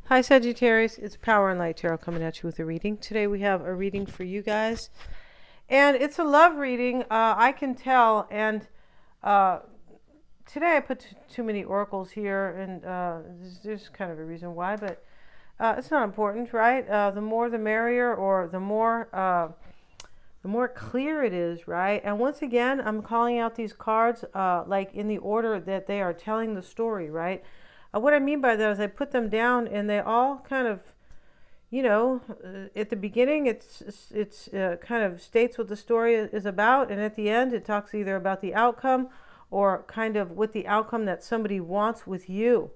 Hi Sagittarius, it's Power and Light Tarot coming at you with a reading. Today we have a reading for you guys. And it's a love reading, I can tell. And today I put too many oracles here, and there's kind of a reason why, but it's not important, right? The more the merrier, or the more clear it is, right? And once again, I'm calling out these cards like in the order that they are telling the story, right? What I mean by that is I put them down and they all kind of, you know, at the beginning it's kind of states what the story is about, and at the end it talks either about the outcome or kind of with the outcome that somebody wants with you.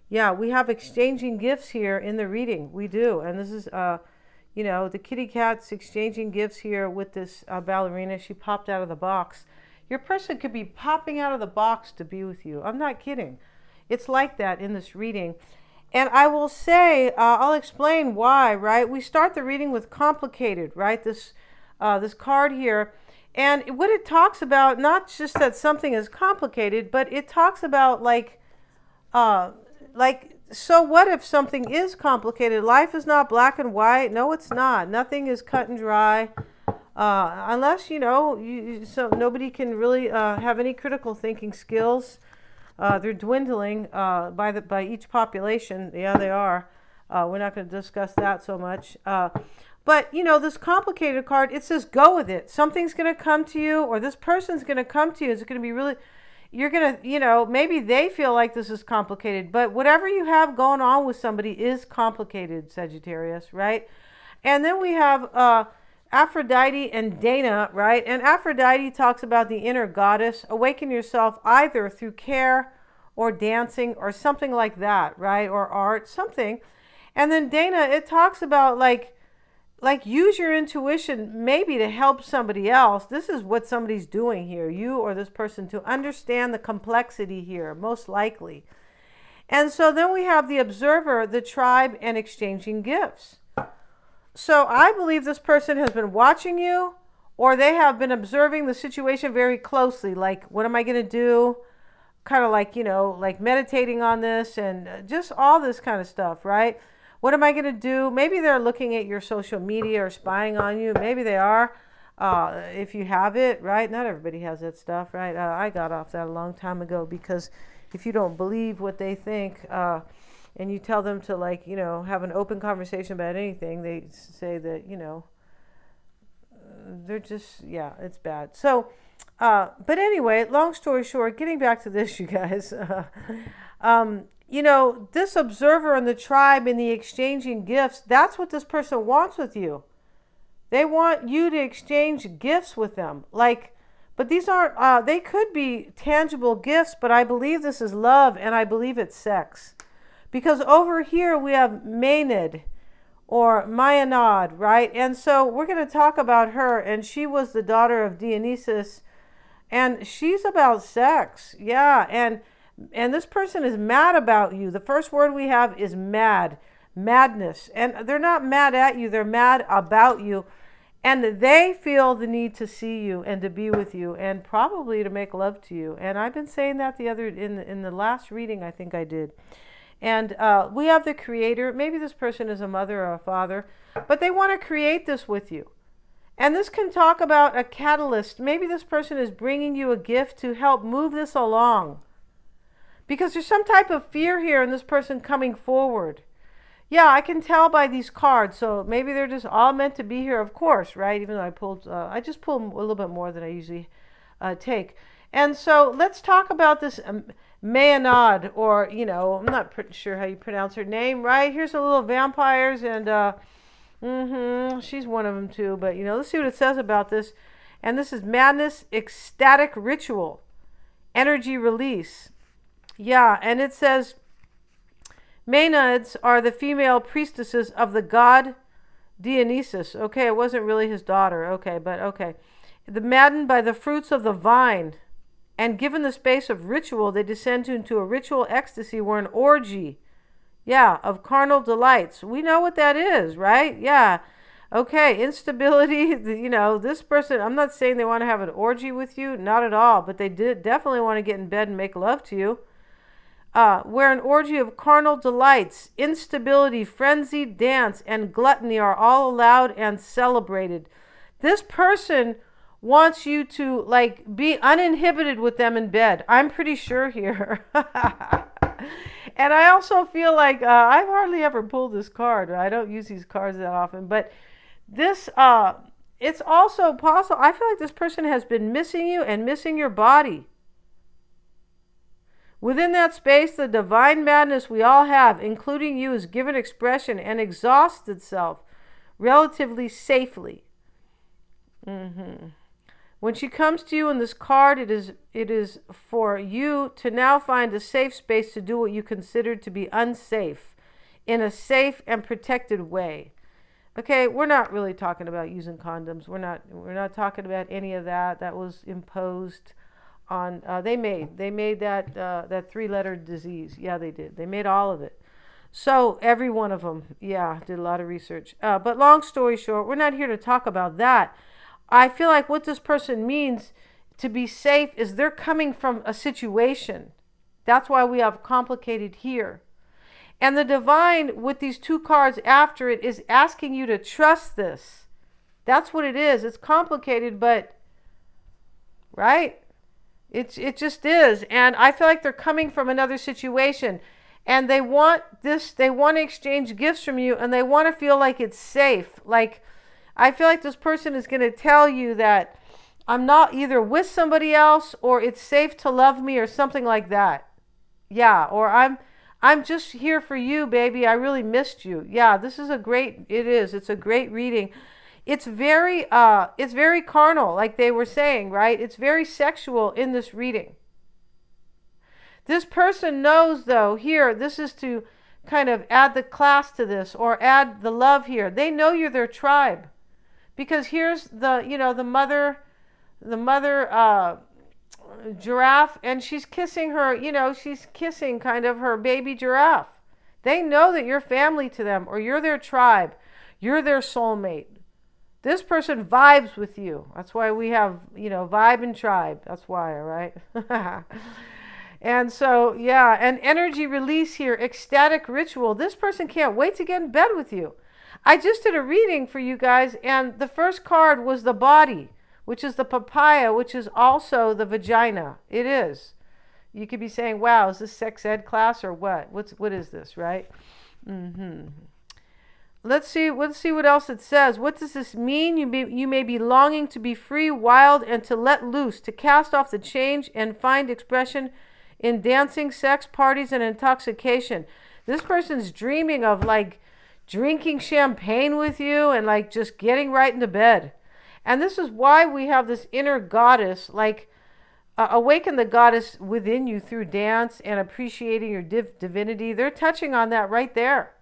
Yeah, we have exchanging gifts here in the reading. We do. And this is, you know, the kitty cat's exchanging gifts here with this ballerina. She popped out of the box. Your person could be popping out of the box to be with you. I'm not kidding. It's like that in this reading. And I will say, I'll explain why, right? We start the reading with complicated, right? This card here. And what it talks about, not just that something is complicated, but it talks about like, so what if something is complicated? Life is not black and white. No, it's not. Nothing is cut and dry. Unless, you know, so nobody can really have any critical thinking skills. They're dwindling by each population. Yeah, they are. We're not going to discuss that so much. But, you know, this complicated card, it says go with it. Something's going to come to you, or this person's going to come to you. It's going to be really, you're going to, you know, maybe they feel like this is complicated. But whatever you have going on with somebody is complicated, Sagittarius, right? And then we have Aphrodite and Dana, right? And Aphrodite talks about the inner goddess. Awaken yourself either through care or dancing or something like that, right? Or art, something. And then Dana, it talks about like use your intuition maybe to help somebody else. This is what somebody's doing here, you or this person, to understand the complexity here, most likely. And so then we have the observer, the tribe, and exchanging gifts. So I believe this person has been watching you, or they have been observing the situation very closely. Like, what am I going to do? Kind of like, you know, like meditating on this and just all this kind of stuff, right? What am I going to do? Maybe they're looking at your social media or spying on you. Maybe they are, if you have it, right? Not everybody has that stuff, right? I got off that a long time ago, because if you don't believe what they think, and you tell them to, like, you know, have an open conversation about anything, they say that, you know, they're just, yeah, it's bad. So, but anyway, long story short, getting back to this, you guys, you know, this observer and the tribe and the exchanging gifts, that's what this person wants with you. They want you to exchange gifts with them. Like, but these aren't, they could be tangible gifts, but I believe this is love, and I believe it's sex. Because over here we have Maenad or Maenad, right? And so we're going to talk about her, and she was the daughter of Dionysus, and she's about sex. Yeah, and this person is mad about you. The first word we have is mad, madness. And they're not mad at you, they're mad about you. And they feel the need to see you and to be with you and probably to make love to you. And I've been saying that in the last reading I think I did. And we have the creator. Maybe this person is a mother or a father, but they want to create this with you. And this can talk about a catalyst. Maybe this person is bringing you a gift to help move this along. Because there's some type of fear here in this person coming forward. Yeah, I can tell by these cards. So maybe they're just all meant to be here, of course, right? Even though I just pulled a little bit more than I usually take. And so let's talk about this Maenad, or, you know, I'm not pretty sure how you pronounce her name, right? Here's a little vampires, and she's one of them too. But, you know, let's see what it says about this. And this is madness, ecstatic ritual, energy release. Yeah, and it says Maenads are the female priestesses of the god Dionysus. Okay, it wasn't really his daughter. Okay, but okay. The maddened by the fruits of the vine, and given the space of ritual, they descend into a ritual ecstasy or an orgy, yeah, of carnal delights. We know what that is, right? Yeah. Okay, instability, you know, this person, I'm not saying they want to have an orgy with you, not at all, but they definitely want to get in bed and make love to you. where an orgy of carnal delights, instability, frenzied dance, and gluttony are all allowed and celebrated. This person wants you to like be uninhibited with them in bed. I'm pretty sure here. And I also feel like I've hardly ever pulled this card. I don't use these cards that often, but this it's also possible. I feel like this person has been missing you and missing your body. Within that space, the divine madness we all have, including you, is given expression and exhausts itself relatively safely. When she comes to you in this card, it is for you to now find a safe space to do what you considered to be unsafe in a safe and protected way. Okay, we're not really talking about using condoms. We're not talking about any of that. That was imposed on they made that that 3-letter disease. Yeah, they did. They made all of it. So every one of them, yeah, did a lot of research. But long story short, we're not here to talk about that. I feel like what this person means to be safe is they're coming from a situation. That's why we have complicated here. And the divine with these 2 cards after it is asking you to trust this. That's what it is. It's complicated, but right? It just is. And I feel like they're coming from another situation. And they want this, they want to exchange gifts from you, and they want to feel like it's safe. Like, I feel like this person is going to tell you that I'm not either with somebody else or it's safe to love me or something like that. Yeah, or I'm just here for you, baby. I really missed you. Yeah, this is a great, it's a great reading. It's very carnal, like they were saying, right? It's very sexual in this reading. This person knows, though, here, this is to kind of add the class to this or add the love here. They know you're their tribe. Because here's the, you know, the mother giraffe, and she's kissing her, you know, she's kissing kind of her baby giraffe. They know that you're family to them, or you're their tribe. You're their soulmate. This person vibes with you. That's why we have, you know, vibe and tribe. That's why, all right? And so, yeah, an energy release here, ecstatic ritual. This person can't wait to get in bed with you. I just did a reading for you guys, and the first card was the body, which is the papaya, which is also the vagina. It is. You could be saying, wow, is this sex ed class or what? What is this, right? Let's see what else it says. What does this mean? You may be longing to be free, wild, and to let loose, to cast off the change and find expression in dancing, sex, parties, and intoxication. This person's dreaming of like drinking champagne with you and like just getting right into bed. And this is why we have this inner goddess, like awaken the goddess within you through dance and appreciating your divinity. They're touching on that right there.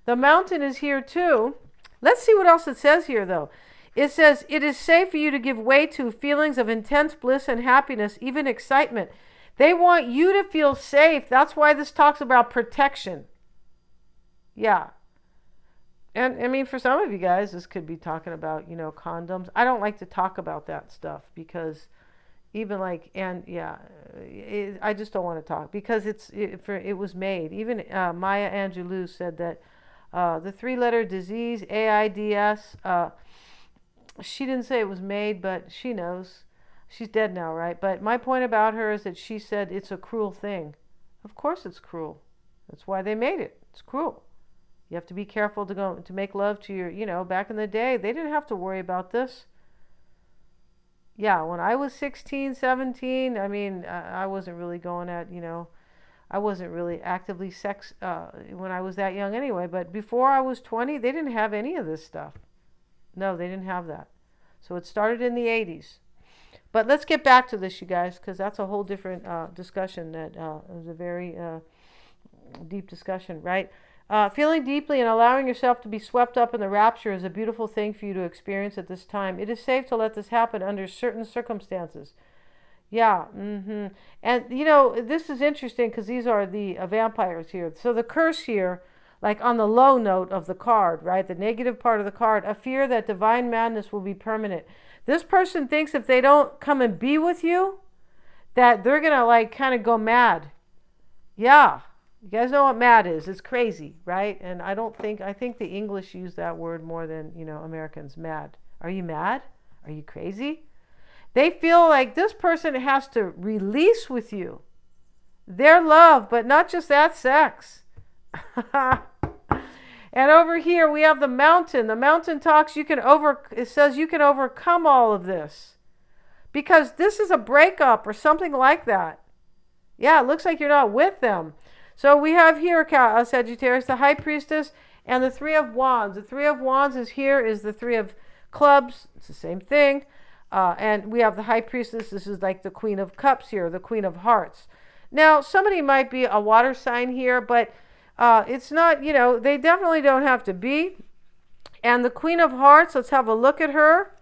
The mountain is here too. Let's see what else it says here though. It says, it is safe for you to give way to feelings of intense bliss and happiness, even excitement. They want you to feel safe. That's why this talks about protection. Yeah. And I mean, for some of you guys, this could be talking about, you know, condoms. I don't like to talk about that stuff because even like, and yeah, I just don't want to talk because it was made. Even Maya Angelou said that the 3-letter disease, AIDS, she didn't say it was made, but she knows. She's dead now, right? But my point about her is that she said it's a cruel thing. Of course it's cruel. That's why they made it. It's cruel. You have to be careful to make love to your, you know, back in the day, they didn't have to worry about this. Yeah, when I was 16, 17, I mean, I wasn't really going at, you know, I wasn't really actively when I was that young anyway. But before I was 20, they didn't have any of this stuff. No, they didn't have that. So it started in the 80s. But let's get back to this, you guys, because that's a whole different discussion that is a very deep discussion, right? Feeling deeply and allowing yourself to be swept up in the rapture is a beautiful thing for you to experience at this time. It is safe to let this happen under certain circumstances. Yeah. And, you know, this is interesting because these are the vampires here. So the curse here, like on the low note of the card, right? The negative part of the card, a fear that divine madness will be permanent. This person thinks if they don't come and be with you, that they're going to like kind of go mad. Yeah. You guys know what mad is. It's crazy, right? And I think the English use that word more than, Americans. Mad. Are you mad? Are you crazy? They feel like this person has to release with you their love, but not just that, sex. And over here we have the mountain. The mountain talks, it says you can overcome all of this. Because this is a breakup or something like that. Yeah, it looks like you're not with them. So we have here, Sagittarius, the High Priestess and the Three of Wands. The Three of Wands is the Three of Clubs. It's the same thing. And we have the High Priestess. This is like the Queen of Cups here, the Queen of Hearts. Now, somebody might be a water sign here, but it's not, they definitely don't have to be. And the Queen of Hearts, let's have a look at her.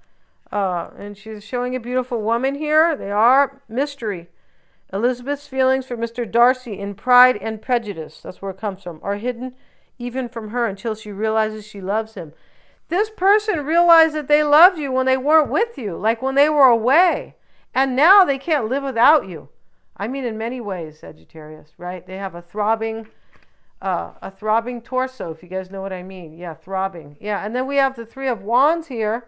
And she's showing a beautiful woman here. They are mystery. Elizabeth's feelings for Mr. Darcy in Pride and Prejudice, that's where it comes from, are hidden even from her until she realizes she loves him. This person realized that they loved you when they weren't with you, like when they were away. And now they can't live without you. I mean, in many ways, Sagittarius, right? They have a throbbing torso, if you guys know what I mean. Yeah, throbbing. Yeah, and then we have the Three of Wands here.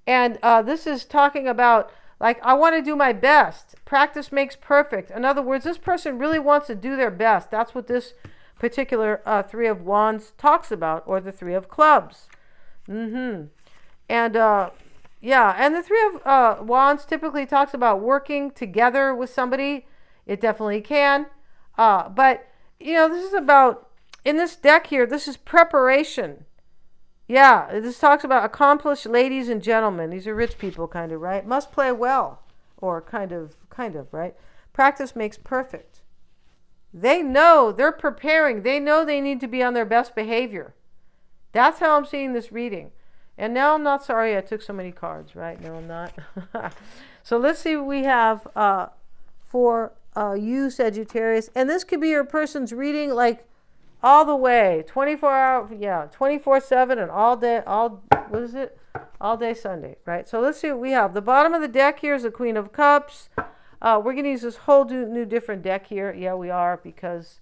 And this is talking about, like, I want to do my best. Practice makes perfect. In other words, this person really wants to do their best. That's what this particular Three of Wands talks about, or the Three of Clubs. And yeah, and the Three of Wands typically talks about working together with somebody. It definitely can. But, this is about, in this deck here, this is preparation. Yeah, this talks about accomplished ladies and gentlemen. These are rich people, kind of, right? Must play well, or kind of, right? Practice makes perfect. They know, they're preparing. They know they need to be on their best behavior. That's how I'm seeing this reading. And now I'm not sorry I took so many cards, right? No, I'm not. So let's see what we have for you, Sagittarius. And this could be your person's reading, like, all the way, 24 hours, yeah, 24/7 and all day, all day Sunday, right? So let's see what we have. The bottom of the deck here is the Queen of Cups. We're going to use this whole new different deck here. Yeah, we are, because,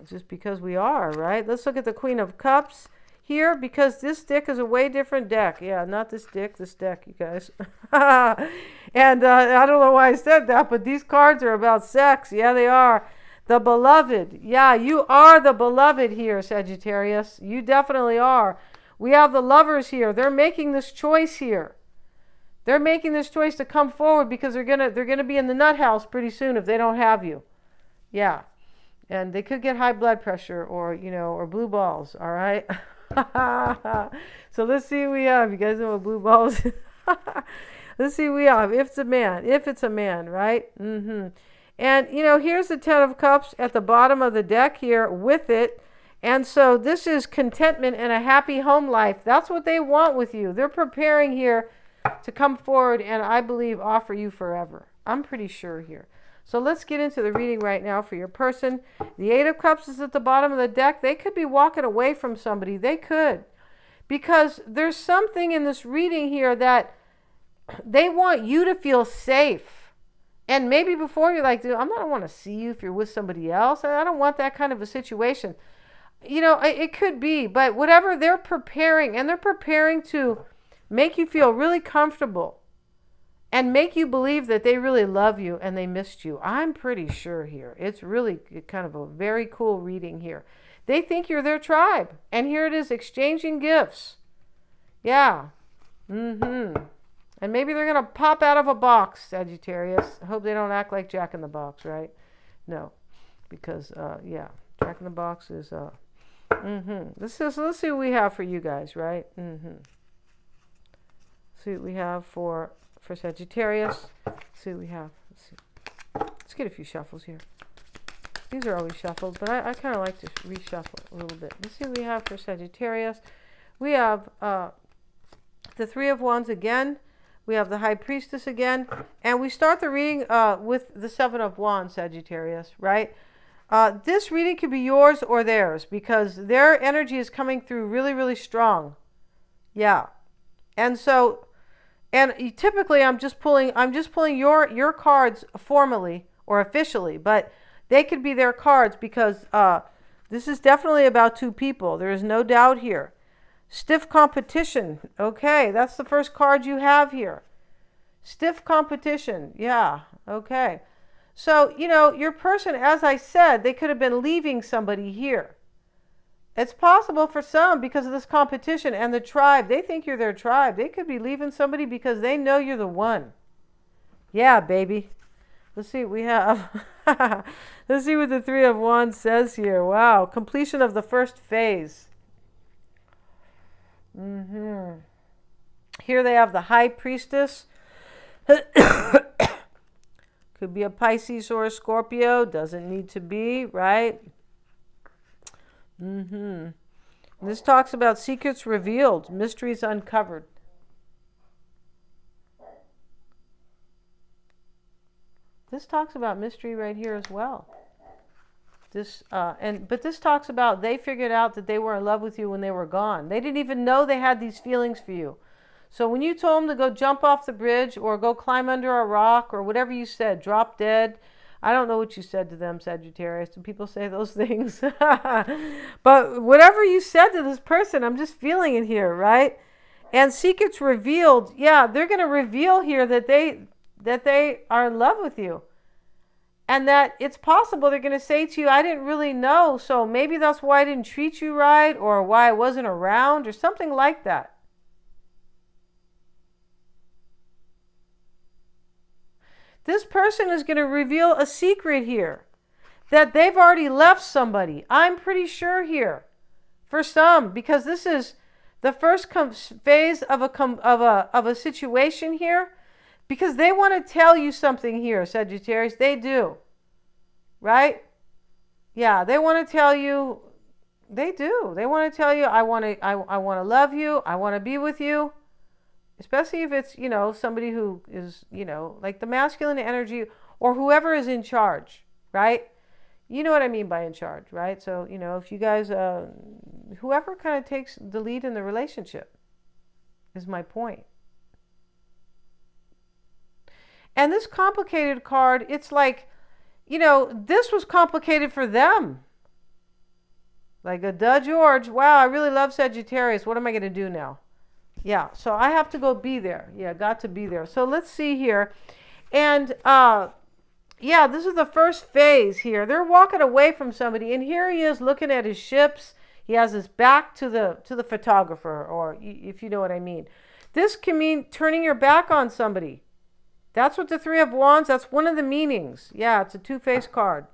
just because we are, right? Let's look at the Queen of Cups here, because this deck is a way different deck. Yeah, not this deck, you guys. And I don't know why I said that, but these cards are about sex. Yeah, they are. The beloved. Yeah, you are the beloved here, Sagittarius. You definitely are. We have the lovers here. They're making this choice here. They're making this choice to come forward because they're gonna be in the nut house pretty soon if they don't have you. Yeah. And they could get high blood pressure or, or blue balls, all right? So let's see what we have. You guys know what blue balls? Let's see what we have. If it's a man, right? And, here's the Ten of Cups at the bottom of the deck here with it. And so this is contentment and a happy home life. That's what they want with you. They're preparing here to come forward and, I believe, offer you forever. I'm pretty sure here. So let's get into the reading right now for your person. The Eight of Cups is at the bottom of the deck. They could be walking away from somebody. They could. Because there's something in this reading here that they want you to feel safe. And maybe before you're like, dude, I don't want to see you if you're with somebody else. I don't want that kind of a situation. It could be. But whatever, they're preparing. And they're preparing to make you feel really comfortable. And make you believe that they really love you and they missed you. I'm pretty sure here. It's really kind of a very cool reading here. They think you're their tribe. And here it is, exchanging gifts. Yeah. And maybe they're going to pop out of a box, Sagittarius. I hope they don't act like Jack in the Box, right? No. Because, yeah, Jack in the Box is, let's see what we have for you guys, right? See what we have for Sagittarius. See what we have. Let's get a few shuffles here. These are always shuffled, but I kind of like to reshuffle a little bit. Let's see what we have for Sagittarius. We have the Three of Wands again. We have the High Priestess again. And we start the reading with the Seven of Wands, Sagittarius, right? This reading could be yours or theirs because their energy is coming through really, really strong. Yeah. And so, typically I'm just pulling your cards formally or officially, but they could be their cards, because this is definitely about two people. There is no doubt here. Stiff competition. Okay, that's the first card you have here. Stiff competition. Yeah, okay. So, you know, your person, as I said, they could have been leaving somebody here. It's possible for some because of this competition and the tribe. They think you're their tribe. They could be leaving somebody because they know you're the one. Yeah, baby. Let's see what we have. Let's see what the Three of Wands says here. Wow. Completion of the first phase. Here they have the High Priestess. Could be a Pisces or a Scorpio. Doesn't need to be, right? This talks about secrets revealed, mysteries uncovered. This talks about mystery right here as well. But this talks about they figured out that they were in love with you when they were gone. They didn't even know they had these feelings for you. So when you told them to go jump off the bridge or go climb under a rock or whatever you said, drop dead. I don't know what you said to them, Sagittarius. Do people say those things? But whatever you said to this person, I'm just feeling it here, right? And secrets revealed. Yeah, they're going to reveal here that they are in love with you. And that it's possible they're going to say to you, I didn't really know, so maybe that's why I didn't treat you right, or why I wasn't around, or something like that. This person is going to reveal a secret here, that they've already left somebody. I'm pretty sure here, for some, because this is the first phase of a situation here, because they want to tell you something here, Sagittarius. They do, right? Yeah, they want to tell you. They do. They want to tell you, I want to love you. I want to be with you. Especially if it's, you know, somebody who is, you know, like the masculine energy or whoever is in charge, right? You know what I mean by in charge, right? So, you know, if you guys, whoever kind of takes the lead in the relationship is my point. And this complicated card, it's like, you know, this was complicated for them. Like a duh, George. Wow, I really love Sagittarius. What am I going to do now? Yeah, so I have to go be there. Yeah, got to be there. So let's see here. And, yeah, this is the first phase here. They're walking away from somebody. And here he is looking at his ships. He has his back to the photographer, or if you know what I mean. This can mean turning your back on somebody. That's what the Three of Wands, that's one of the meanings. Yeah, it's a two-faced card.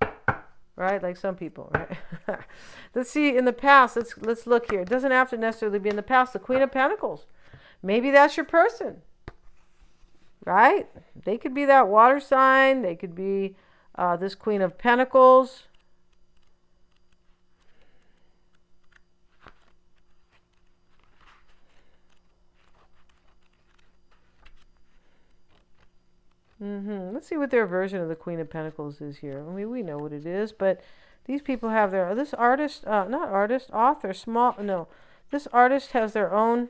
Right? Like some people, right? Let's see, in the past, let's look here. It doesn't have to necessarily be in the past. The Queen of Pentacles. Maybe that's your person. Right? They could be that water sign. They could be this Queen of Pentacles. Let's see what their version of the Queen of Pentacles is here. I mean, we know what it is, but these people have their, this artist, not artist, author, this artist has their own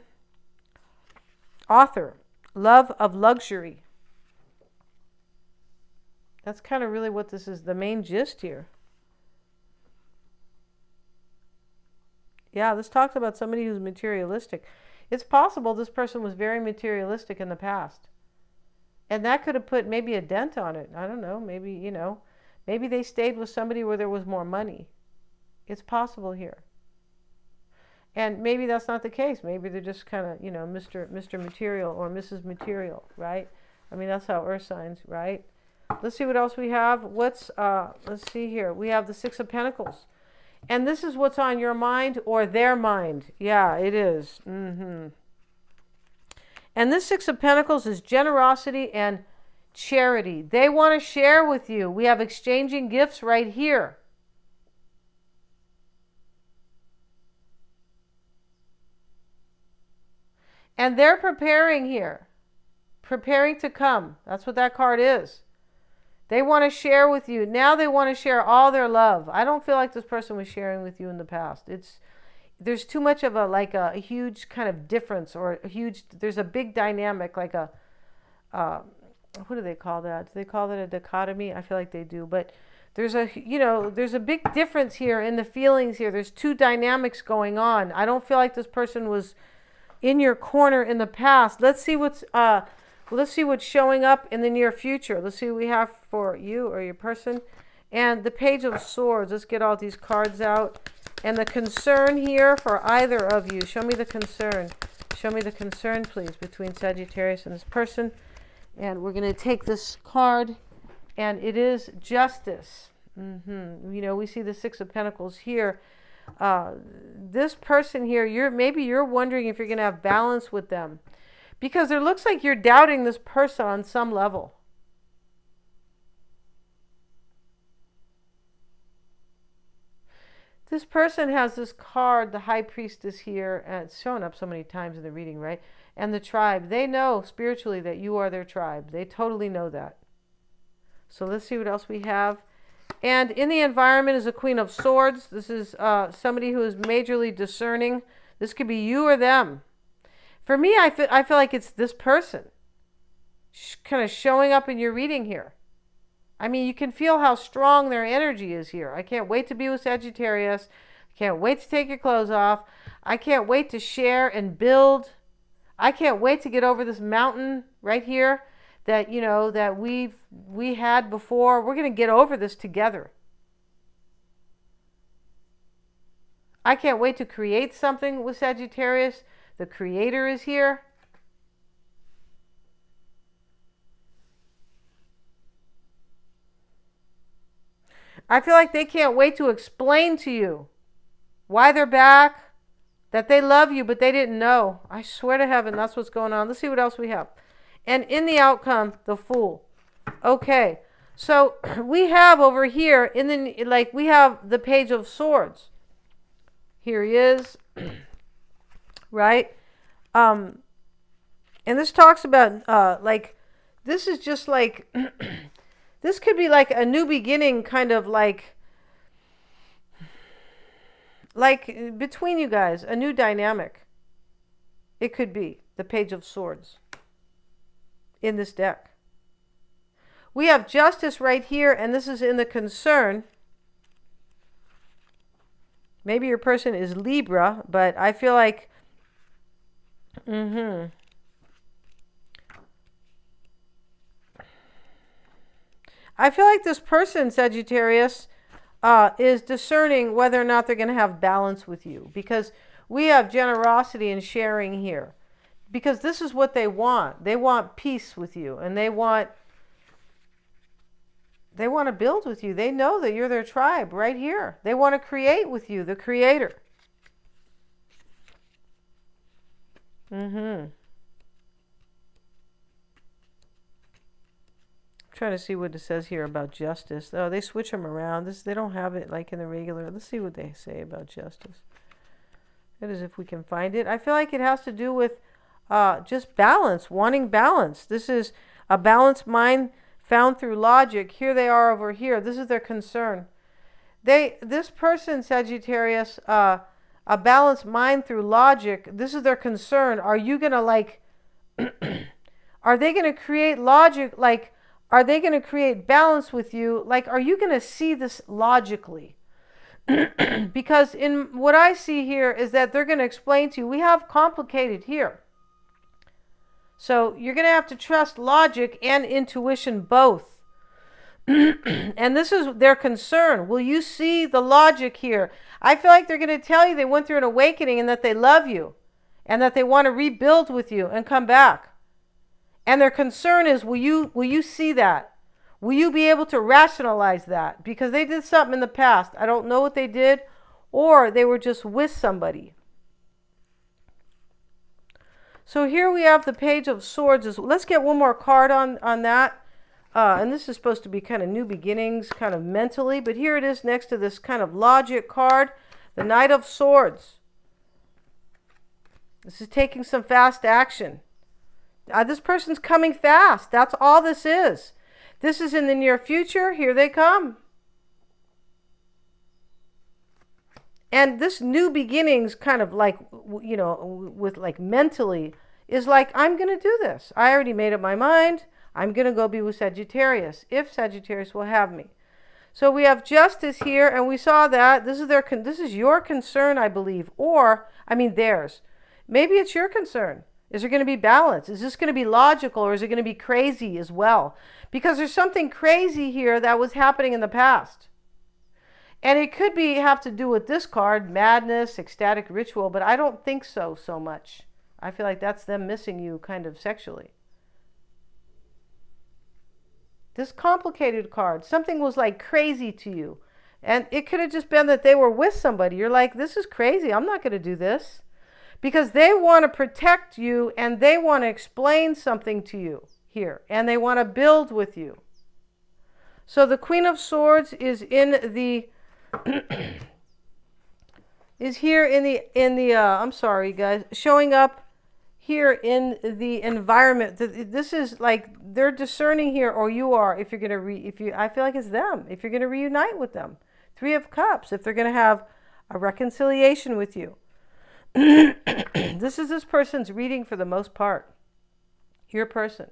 author, love of luxury. That's kind of really what this is, the main gist here. Yeah, this talks about somebody who's materialistic. It's possible this person was very materialistic in the past. And that could have put maybe a dent on it. I don't know. Maybe, you know, maybe they stayed with somebody where there was more money. It's possible here. And maybe that's not the case. Maybe they're just kind of, you know, Mr. Material or Mrs. Material, right? I mean, that's how earth signs, right? Let's see what else we have. Let's see here. We have the Six of Pentacles. And this is what's on your mind or their mind. Yeah, it is. And this Six of Pentacles is generosity and charity. They want to share with you. We have exchanging gifts right here. And they're preparing here. Preparing to come. That's what that card is. They want to share with you. Now they want to share all their love. I don't feel like this person was sharing with you in the past. There's too much of a huge kind of difference, or there's a big dynamic, like what do they call that? Do they call that a dichotomy? I feel like they do. But There's a, there's a big difference here in the feelings here. There's two dynamics going on. I don't feel like this person was in your corner in the past. Let's see what's showing up in the near future. Let's see what we have for you or your person. And the Page of Swords. Let's get all these cards out. And the concern here for either of you. Show me the concern. Show me the concern, please, between Sagittarius and this person. And we're going to take this card. And it is Justice. We see the Six of Pentacles here. This person here, maybe you're wondering if you're going to have balance with them. Because it looks like you're doubting this person on some level. This person has this card, the High Priestess here, and it's shown up so many times in the reading, right? And the tribe. They know spiritually that you are their tribe. They totally know that. So let's see what else we have. And in the environment is a Queen of Swords. This is somebody who is majorly discerning. This could be you or them. For me, I feel like it's this person kind of showing up in your reading here. I mean, you can feel how strong their energy is here. I can't wait to be with Sagittarius. I can't wait to take your clothes off. I can't wait to share and build. I can't wait to get over this mountain right here that, that we had before. We're going to get over this together. I can't wait to create something with Sagittarius. The creator is here. I feel like they can't wait to explain to you why they're back, that they love you, but they didn't know. I swear to heaven, that's what's going on. Let's see what else we have. And in the outcome, the Fool. Okay, so we have over here, we have the Page of Swords. Here he is, right? And this talks about, this is just like... This could be like a new beginning, kind of like between you guys, a new dynamic. It could be the Page of Swords in this deck. We have Justice right here, and this is in the concern. Maybe your person is Libra, but I feel like... I feel like this person, Sagittarius, is discerning whether or not they're going to have balance with you. Because we have generosity and sharing here. Because this is what they want. They want peace with you. And they want to build with you. They know that you're their tribe right here. They want to create with you, the creator. Trying to see what it says here about justice. Oh, they switch them around. They don't have it like in the regular. Let's see what they say about justice. That is, if we can find it. I feel like it has to do with just balance, wanting balance. This is a balanced mind found through logic. Here they are over here. This is their concern. This person, Sagittarius, a balanced mind through logic. This is their concern. Are you gonna are they gonna create logic Are they going to create balance with you? Are you going to see this logically? Because in what I see here is that they're going to explain to you, we have complicated here. So you're going to have to trust logic and intuition both. And this is their concern. Will you see the logic here? I feel like they're going to tell you they went through an awakening and that they love you and that they want to rebuild with you and come back. And their concern is, will you see that? Will you be able to rationalize that? Because they did something in the past. I don't know what they did, or they were just with somebody. So here we have the Page of Swords. Let's get one more card on that. And this is supposed to be kind of new beginnings, kind of mentally. But here it is next to this kind of logic card, the Knight of Swords. This is taking some fast action. This person's coming fast. That's all this is. This is in the near future. Here they come. And this new beginnings kind of with mentally is like, I'm going to do this. I already made up my mind. I'm going to go be with Sagittarius if Sagittarius will have me. So we have justice here, and we saw that this is your concern, I believe, or I mean theirs. Maybe it's your concern. Is there going to be balance? Is this going to be logical, or is it going to be crazy as well? Because there's something crazy here that was happening in the past. And it could have to do with this card, madness, ecstatic ritual, but I don't think so much. I feel like that's them missing you kind of sexually. This complicated card, something was like crazy to you. And it could have just been that they were with somebody. You're like, this is crazy. I'm not going to do this. Because they want to protect you and they want to explain something to you here. And they want to build with you. So the Queen of Swords is in the... is here in the I'm sorry guys, showing up here in the environment. This is like they're discerning here, or you are, if you're going to I feel like it's them, if you're going to reunite with them. 3 of Cups, if they're going to have a reconciliation with you. This is this person's reading for the most part. Your person.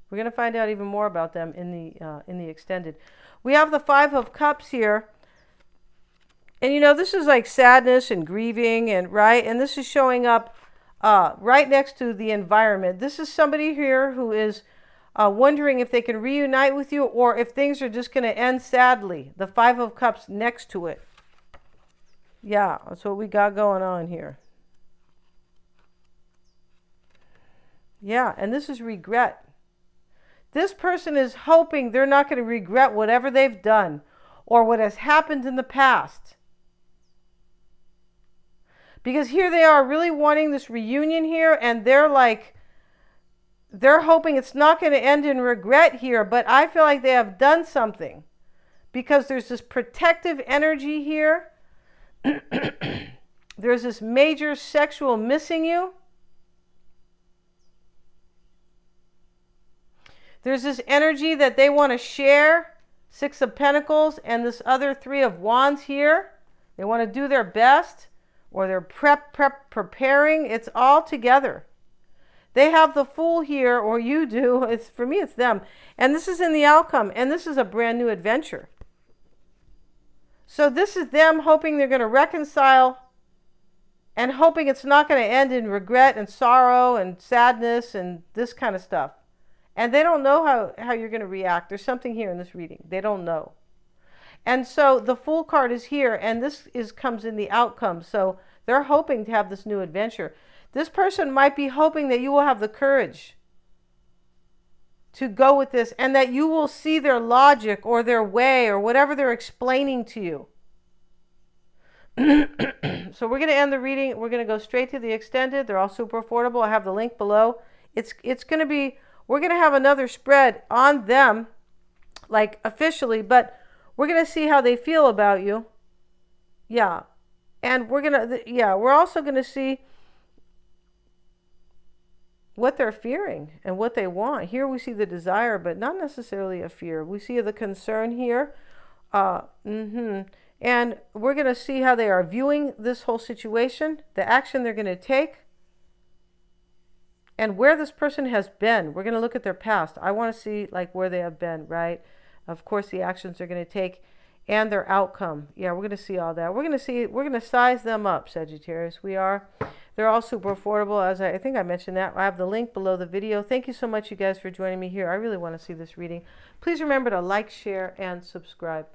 We're going to find out even more about them in the extended. We have the 5 of Cups here. And you know, this is like sadness and grieving, and right? And this is showing up right next to the environment. This is somebody here who is wondering if they can reunite with you, or if things are just going to end sadly. The 5 of Cups next to it. Yeah, that's what we got going on here. Yeah, and this is regret. This person is hoping they're not going to regret whatever they've done or what has happened in the past. Because here they are really wanting this reunion here, and they're like, they're hoping it's not going to end in regret here, but I feel like they have done something. Because there's this protective energy here. There's this major sexual missing you. There's this energy that they want to share. 6 of Pentacles and this other 3 of Wands here. They want to do their best. Or they're preparing. It's all together. They have the Fool here, or you do. For me, it's them. And this is in the outcome. And this is a brand new adventure. So this is them hoping they're going to reconcile and hoping it's not going to end in regret and sorrow and sadness and this kind of stuff. And they don't know how you're going to react. There's something here in this reading. They don't know. And so the Fool card is here, and this comes in the outcome. So they're hoping to have this new adventure. This person might be hoping that you will have the courage to go with this, and that you will see their logic or their way or whatever they're explaining to you. So we're going to end the reading. We're going to go straight to the extended. They're all super affordable. I have the link below. It's going to be, we're going to have another spread on them, like officially, but we're going to see how they feel about you. Yeah. And we're also going to see what they're fearing and what they want. Here we see the desire, but not necessarily a fear. We see the concern here. And we're going to see how they are viewing this whole situation, the action they're going to take, and where this person has been. We're going to look at their past. I want to see like where they have been, right? Of course, the actions they're going to take and their outcome. Yeah, we're going to see all that. We're going to size them up, Sagittarius. We are. They're all super affordable. As I think I mentioned that. I have the link below the video. Thank you so much, you guys, for joining me here. I really want to see this reading. Please remember to like, share, and subscribe.